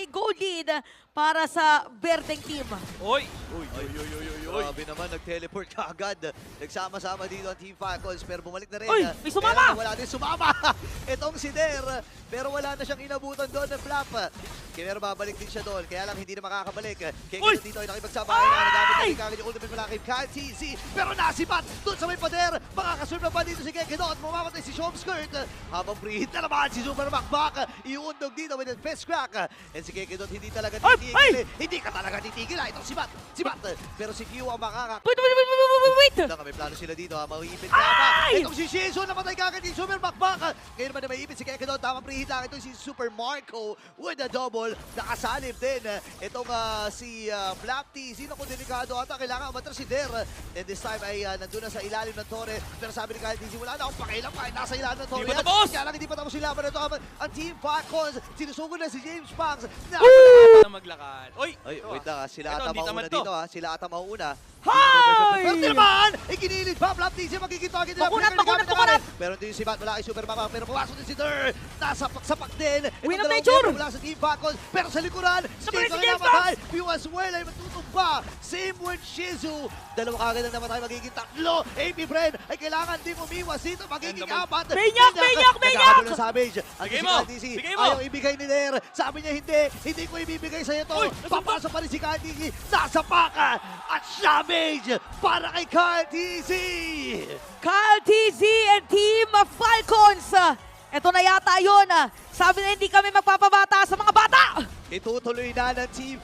goal lead para sa Berdeng team. Oy! Grabe naman, nag-teleport ka agad. Nagsama-sama dito ang Team Falcons pero bumalik na rin. Uy, may sumama! Pero wala din sumama. Itong si Der. Pero wala na siyang inabutan doon ng flap. Pero babalik din siya doon. Kaya lang hindi na makakabalik. Kaya Uy! dito ay nakipagsama. Nagamit na kagad yung ultimate malakip. Kyle TC. Pero nasipat doon sa may pader. Makakasurf na pa dito si Kekidot. Mamamatay si Shomskirt. Habang pre-hit na naman si Super Macback. Iundog dito with a fist crack. And si Kekidot hindi talaga titigil. Hindi ka talaga titigil. Itong si Bat. Si Bat. Pero si Q ang makakak. Wait! May plano sila dito ha. Mauipit na ba? Itong si Shizu namatay kagad yung Super Macback. Ngayon naman na maiipit si Kekidot. Tamang pre-hit lang. Itong si Super Marco with a double. Nakasalib din. Itong si Flapty. Sino kung delikado ata. Kailangan umatras si Der. And this time ay nandun na sa ilalim ng Torre. Pero sabi ni Kyle DC, wala na akong pakialam kahit nasa ilalim ng Torre. Hindi pa tapos! Kaya lang hindi pa tapos yung laban na ito. Ang Team Falcons. Sinusugod na si James Pangs. Na maglakad. Oy! Ay, Ito, wait lang. Sila Ito, ata hindi mauna naman to. dito ha. Sila ata mauna. Hi! Pero di naman! Ikinilid pa! Flap DC magiging target nila. Makunat! Pero din si Bat, wala kay Super Mama. Pero pumasok din si Der. Nasapak din. Win Itong of dalawang nature! player mula sa Team Falcons. Pero sa likuran, Sabay si ang James namatay. Piu as well ay matutumba. Same with Shizu. Dalawa kagad ang namatay. Magiging tatlo. AP friend ay kailangan din umiwas dito. Magiging apat. Manyak! Nagkakagulo ng Savage. Ang Bigay si mo! Kyle DC Bigay mo! ayaw ibigay ni Der. Sabi niya hindi. Hindi ko ibibigay sa'yo to. Uy! Papasok pa rin si Kyle DC. Nasa paka. At Savage para kay Kyle DC. Kyle TZ and Team Falcons. Ito na yata yun. Sabi na hindi kami magpapabata sa mga bata. Itutuloy na ng Team